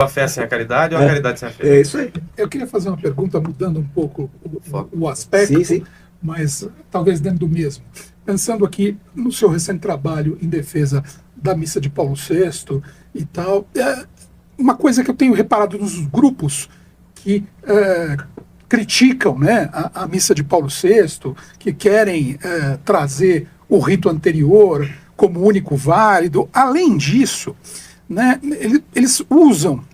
A fé sem a caridade ou a caridade sem a fé? É isso aí. Eu queria fazer uma pergunta mudando um pouco o aspecto, Sim, sim. mas talvez dentro do mesmo. Pensando aqui no seu recente trabalho em defesa da missa de Paulo VI e tal, uma coisa que eu tenho reparado nos grupos que criticam, né, a missa de Paulo VI, que querem trazer o rito anterior como único válido. Além disso, né, eles usam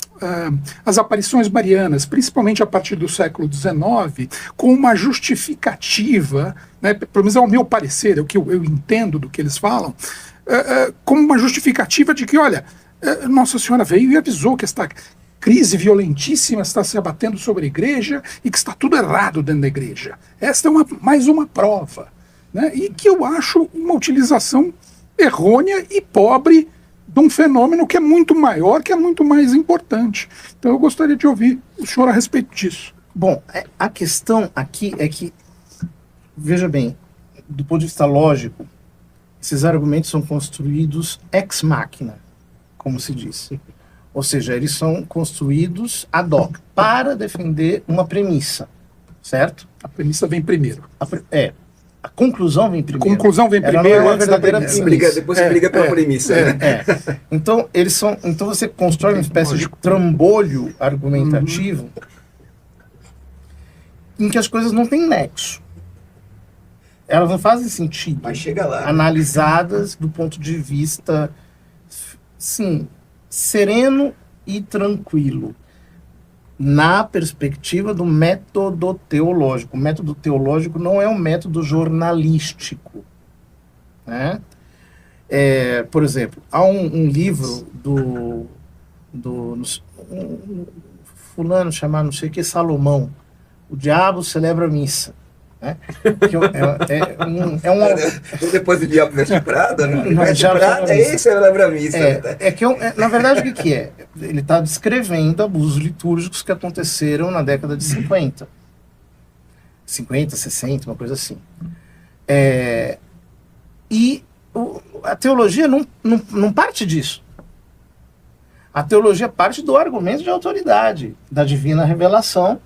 as aparições marianas, principalmente a partir do século XIX, com uma justificativa, né, pelo menos ao meu parecer, é o que eu entendo do que eles falam, como uma justificativa de que, olha, Nossa Senhora veio e avisou que esta crise violentíssima está se abatendo sobre a igreja e que está tudo errado dentro da igreja. Esta é mais uma prova, né, e que eu acho uma utilização errônea e pobre de um fenômeno que é muito maior, que é muito mais importante. Então eu gostaria de ouvir o senhor a respeito disso. Bom, a questão aqui é que, veja bem, do ponto de vista lógico, esses argumentos são construídos ex machina, como se diz. Ou seja, eles são construídos ad hoc, para defender uma premissa, certo? A premissa vem primeiro. A conclusão vem primeiro. A conclusão vem Ela primeiro. não é uma verdadeira premissa. Depois explica pela premissa. Então, então você constrói uma espécie de trambolho argumentativo em que as coisas não têm nexo. Elas não fazem sentido. Mas chega lá. Analisadas do ponto de vista, sim, sereno e tranquilo, na perspectiva do método teológico. O método teológico não é um método jornalístico, né? Por exemplo, há um livro fulano chamado não sei o que, Salomão, O Diabo Celebra a Missa, né? Depois do Diabo Veste Prada, né? Não, Veste Prada é esse, ela lembra a missa. Na verdade, o que é? Ele está descrevendo abusos litúrgicos que aconteceram na década de 50. 50, 60, uma coisa assim. E a teologia não parte disso. A teologia parte do argumento de autoridade, da divina revelação,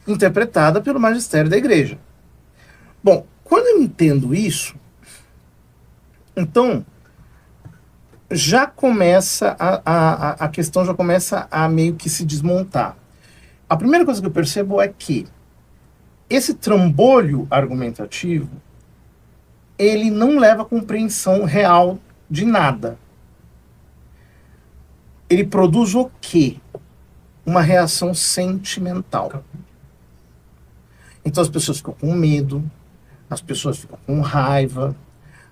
interpretada pelo magistério da igreja. Bom, quando eu entendo isso, então já começa a questão já começa a meio que se desmontar. A primeira coisa que eu percebo é que esse trambolho argumentativo, ele não leva a compreensão real de nada. Ele produz o quê? Uma reação sentimental. Então as pessoas ficam com medo, as pessoas ficam com raiva,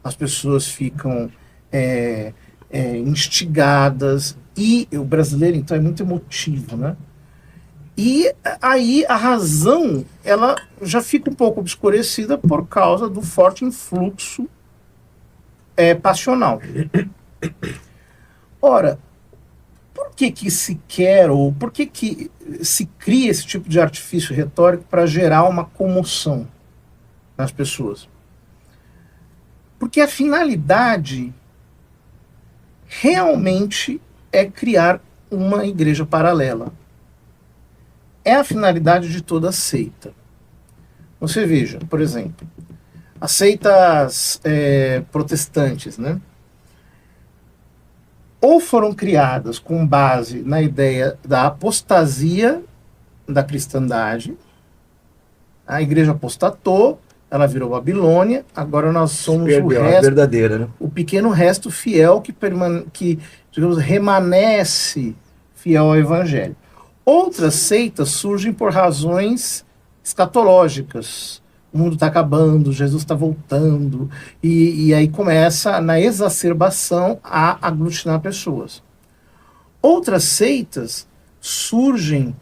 as pessoas ficam instigadas, e o brasileiro, então, é muito emotivo, né? E aí a razão, ela já fica um pouco obscurecida por causa do forte influxo passional. Ora, por que se quer, ou por que se cria esse tipo de artifício retórico para gerar uma comoção nas pessoas? Porque a finalidade realmente é criar uma igreja paralela. É a finalidade de toda seita. Você veja, por exemplo, as seitas protestantes, né? Ou foram criadas com base na ideia da apostasia da cristandade, a igreja apostatou, ela virou Babilônia, agora nós somos o resto, verdadeira, né? o pequeno resto fiel que digamos, remanesce fiel ao evangelho. Outras seitas surgem por razões escatológicas. O mundo está acabando, Jesus está voltando, e aí começa, na exacerbação, a aglutinar pessoas. Outras seitas surgem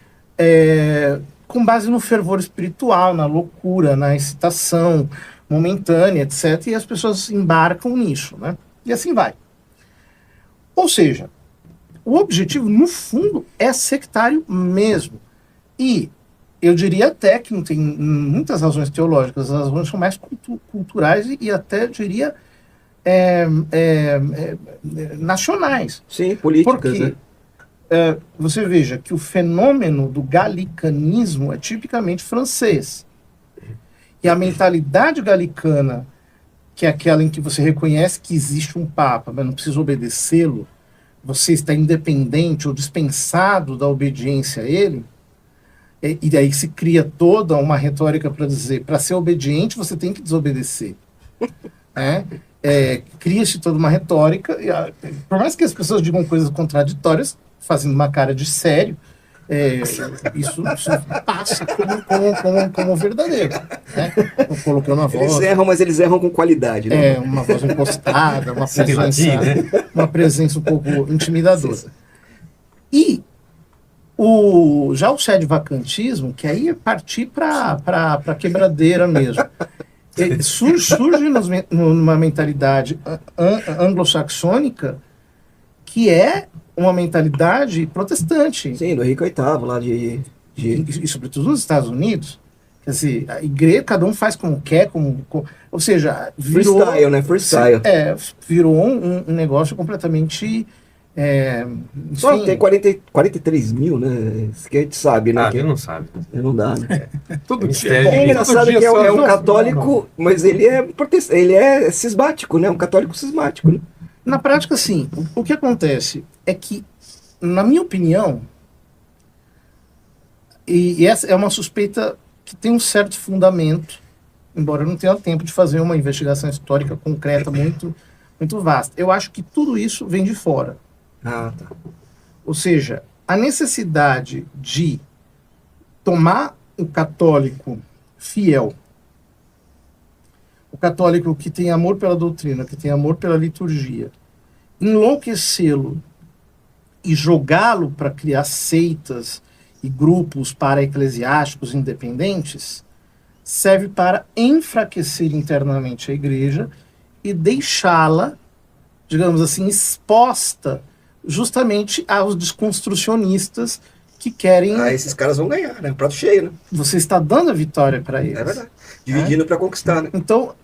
com base no fervor espiritual, na loucura, na excitação momentânea, etc., e as pessoas embarcam nisso, né? E assim vai. Ou seja, o objetivo, no fundo, é sectário mesmo. E eu diria até que não tem muitas razões teológicas, as razões são mais culturais e até, diria, nacionais. Sim, políticas, porque, né? você veja que o fenômeno do galicanismo é tipicamente francês. E a mentalidade galicana, que é aquela em que você reconhece que existe um Papa, mas não precisa obedecê-lo, você está independente ou dispensado da obediência a ele, e daí se cria toda uma retórica para dizer, para ser obediente você tem que desobedecer. Cria-se toda uma retórica, por mais que as pessoas digam coisas contraditórias, fazendo uma cara de sério, isso passa como verdadeiro. Né? Colocando uma voz. Eles erram, mas eles erram com qualidade. Né? Uma voz impostada, uma presença um pouco intimidadora. E já o sede-vacantismo, que aí é partir para a quebradeira mesmo, surge numa mentalidade anglo-saxônica que é uma mentalidade protestante. Sim, do Henrique VIII, lá de... E sobretudo nos Estados Unidos. Quer dizer, a igreja, cada um faz como quer, ou seja, virou... Freestyle, né? Freestyle. Virou um negócio completamente... Só tem 43 mil, né? Isso que a gente sabe, né? Ele não sabe. Não dá, né? Todo Mistério. dia. É engraçado que é um Não, católico, mas ele é cismático, né? Um católico cismático, né? Na prática, sim. O que acontece é que, na minha opinião, e essa é uma suspeita que tem um certo fundamento, embora eu não tenha tempo de fazer uma investigação histórica concreta muito, muito vasta. Eu acho que tudo isso vem de fora. Ah, tá. Ou seja, a necessidade de tomar o católico fiel, o católico que tem amor pela doutrina, que tem amor pela liturgia, enlouquecê-lo e jogá-lo para criar seitas e grupos para-eclesiásticos independentes, serve para enfraquecer internamente a igreja e deixá-la, digamos assim, exposta justamente aos desconstrucionistas que querem... Esses caras vão ganhar, né? Prato cheio, né? Você está dando a vitória para eles. É verdade. Dividindo para conquistar, né? Então,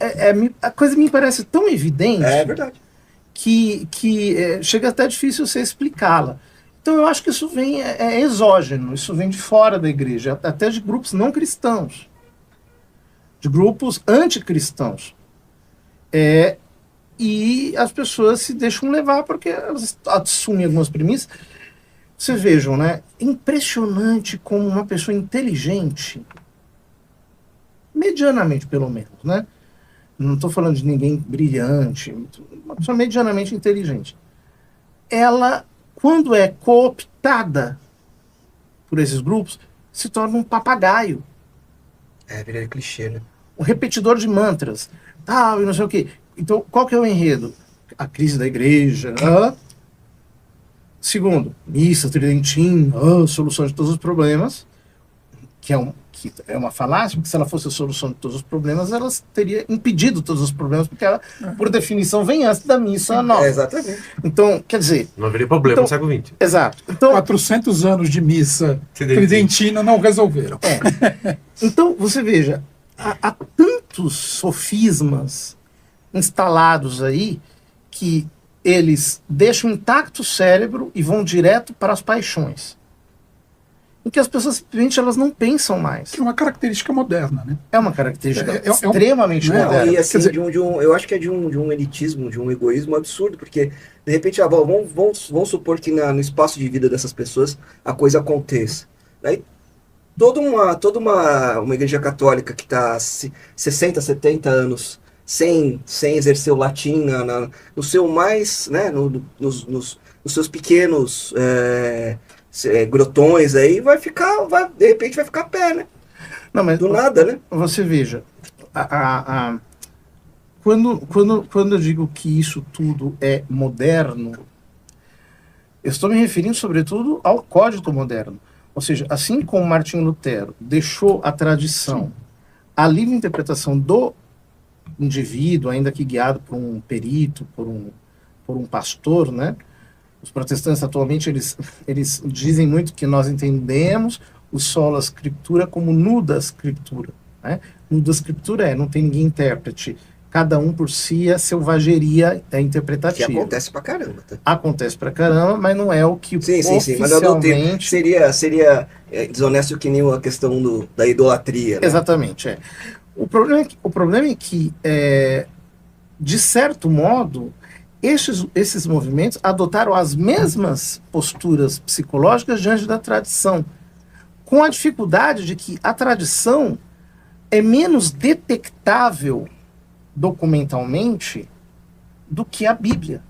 a coisa me parece tão evidente... É verdade. Que chega até difícil você explicá-la. Então eu acho que isso vem, é exógeno, isso vem de fora da igreja, até de grupos não cristãos, de grupos anticristãos. E as pessoas se deixam levar porque elas assumem algumas premissas. Vocês vejam, né? Impressionante como uma pessoa inteligente, medianamente pelo menos, né? Não estou falando de ninguém brilhante, uma pessoa medianamente inteligente. Ela, quando é cooptada por esses grupos, se torna um papagaio. Vira clichê, né? Um repetidor de mantras. E não sei o quê. Então, qual que é o enredo? A crise da igreja. Segundo, missa tridentina, solução de todos os problemas, que é uma falácia, porque se ela fosse a solução de todos os problemas, ela teria impedido todos os problemas, porque ela, por definição, vem antes da missa nova. Exatamente. Então, quer dizer... Não haveria problema no século XX. Exato. Então, 400 anos de missa tridentina não resolveram. Então, você veja, há tantos sofismas instalados aí que eles deixam intacto o cérebro e vão direto para as paixões. Em que as pessoas simplesmente elas não pensam mais. Que é uma característica moderna, né? É uma característica extremamente moderna. E assim, eu acho que é de um elitismo, de um egoísmo absurdo, porque de repente, vamos supor que no espaço de vida dessas pessoas a coisa aconteça. Aí toda uma igreja católica que está 60, 70 anos sem exercer o latim no seu mais, né, nos seus pequenos grotões aí, de repente vai ficar a pé, né? Não, mas do nada, né? Você veja, quando eu digo que isso tudo é moderno, eu estou me referindo sobretudo ao código moderno. Ou seja, assim como Martinho Lutero deixou a tradição, a livre interpretação do indivíduo, ainda que guiado por um perito, por um pastor, né? Os protestantes atualmente eles dizem muito que nós entendemos o sola scriptura como nuda scriptura, né? Nuda scriptura não tem ninguém intérprete, cada um por si, a selvageria é Que interpretativa. acontece pra caramba, tá? Acontece pra caramba, mas não é o que Sim, mas eu não tenho. oficialmente... Seria desonesto que nem a questão da idolatria, né? Exatamente, é. O problema é que, de certo modo, esses movimentos adotaram as mesmas posturas psicológicas diante da tradição, com a dificuldade de que a tradição é menos detectável documentalmente do que a Bíblia.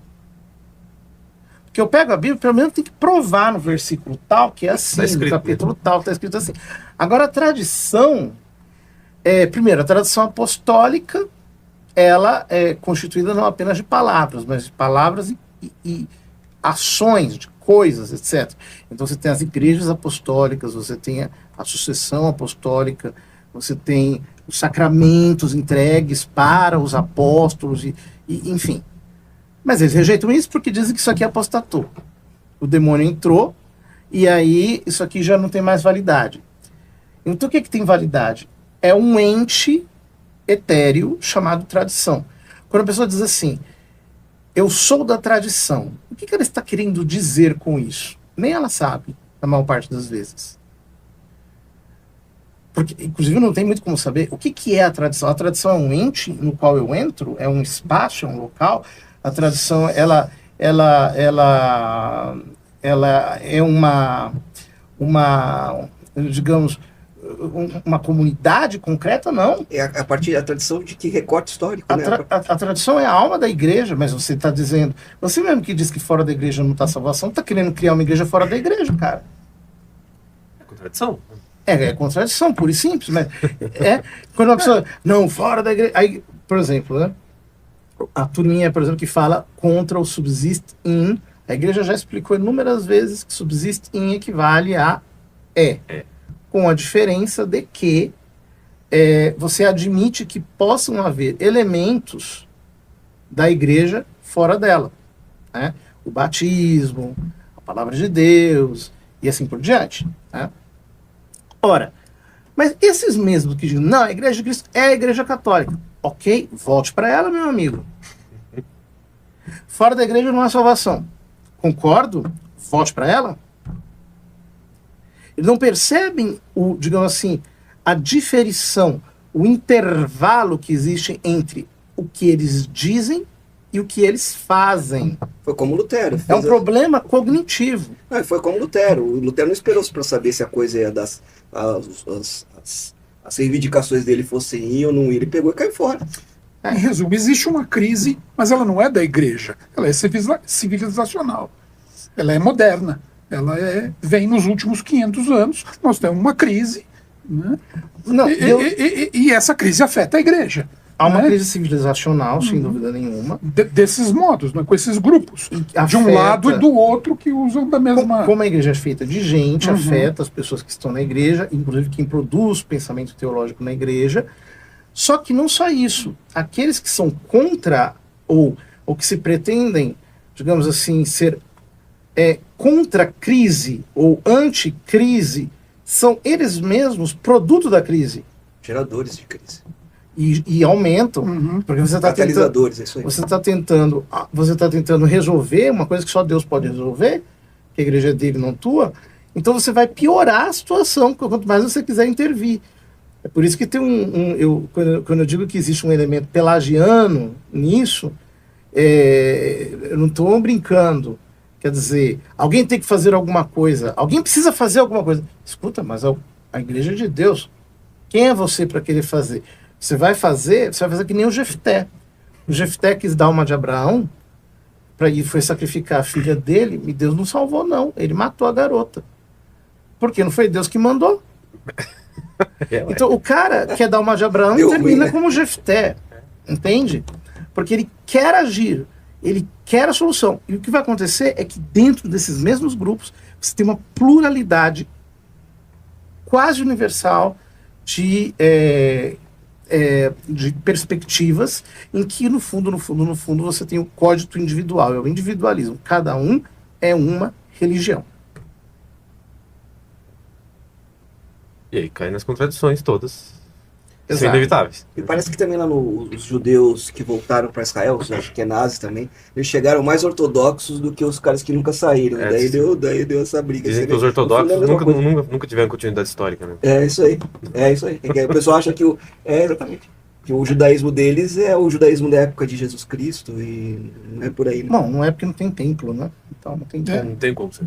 Porque eu pego a Bíblia, pelo menos tem que provar no versículo tal, que é assim, no capítulo tal, está escrito assim. Agora, a tradição, primeiro, a tradição apostólica, ela é constituída não apenas de palavras, mas de palavras e ações, de coisas, etc. Então você tem as igrejas apostólicas, você tem a sucessão apostólica, você tem os sacramentos entregues para os apóstolos, enfim. Mas eles rejeitam isso porque dizem que isso aqui apostatou. O demônio entrou e aí isso aqui já não tem mais validade. Então o que tem validade? É um ente etéreo chamado tradição. Quando a pessoa diz assim, eu sou da tradição, o que ela está querendo dizer com isso? Nem ela sabe, na maior parte das vezes. Porque, inclusive, não tem muito como saber o que é a tradição. A tradição é um ente no qual eu entro, é um espaço, é um local. A tradição, ela é uma digamos, uma comunidade concreta, não. É a partir da tradição de que recorte histórico, né? A tradição é a alma da igreja, mas você está dizendo... Você mesmo que diz que fora da igreja não está salvação, está querendo criar uma igreja fora da igreja, cara. É contradição. É contradição, pura e simples, mas... quando uma pessoa... Não, fora da igreja... Aí, por exemplo, né? A turminha, por exemplo, que fala contra o subsist in... A igreja já explicou inúmeras vezes que subsist in equivale a com a diferença de que você admite que possam haver elementos da igreja fora dela, né? O batismo, a palavra de Deus e assim por diante, né? Ora, mas esses mesmos que dizem, não, a igreja de Cristo é a igreja católica, ok, volte para ela, meu amigo. Fora da igreja não há salvação, concordo, volte para ela. Eles não percebem, digamos assim, a diferição, o intervalo que existe entre o que eles dizem e o que eles fazem. Foi como Lutero. É um problema cognitivo. Foi como Lutero. O Lutero não esperou para saber se a coisa ia as reivindicações dele fossem ir ou não ir. Ele pegou e caiu fora. Em resumo, existe uma crise, mas ela não é da igreja. Ela é civilizacional. Ela é moderna. Ela vem nos últimos 500 anos. Nós temos uma crise, né? E essa crise afeta a igreja. Há uma crise civilizacional, sem dúvida nenhuma. Desses modos, né? Com esses grupos. De um lado e do outro que usam da mesma... Como a igreja é feita de gente, afeta as pessoas que estão na igreja, inclusive quem produz pensamento teológico na igreja. Só que não só isso. Aqueles que são contra ou que se pretendem, digamos assim, ser contra a crise ou anticrise, são eles mesmos produto da crise. Geradores de crise. E aumentam, porque você está tentando, isso aí. você está tentando resolver uma coisa que só Deus pode resolver, que a igreja é dele, não tua. Então você vai piorar a situação, quanto mais você quiser intervir. É por isso que tem quando eu digo que existe um elemento pelagiano nisso, eu não estou brincando. Quer dizer, alguém tem que fazer alguma coisa, alguém precisa fazer alguma coisa. Escuta, mas a igreja é de Deus. Quem é você para querer fazer? Você vai fazer que nem o Jefté. O Jefté quis dar uma de Abraão, e foi sacrificar a filha dele, e Deus não salvou, não. Ele matou a garota. Porque não foi Deus que mandou. Então o cara quer dar uma de Abraão e termina como o Jefté. Entende? Porque ele quer agir. Ele quer a solução. E o que vai acontecer é que dentro desses mesmos grupos você tem uma pluralidade quase universal de perspectivas em que, no fundo, você tem o código individual, é o individualismo. Cada um é uma religião. E aí cai nas contradições todas. São Exato. inevitáveis. E parece que também lá os judeus que voltaram para Israel, os ashkenazes também, eles chegaram mais ortodoxos do que os caras que nunca saíram. É, daí deu essa briga. Dizem Você que vê, os no fundo é a ortodoxos mesma coisa. nunca tiveram continuidade histórica, né? É isso aí. É isso aí. É que o pessoal acha que exatamente. Que o judaísmo deles é o judaísmo da época de Jesus Cristo e não é por aí, né? Bom, não é porque não tem templo, né? Então não tem É. como. Não tem como ser.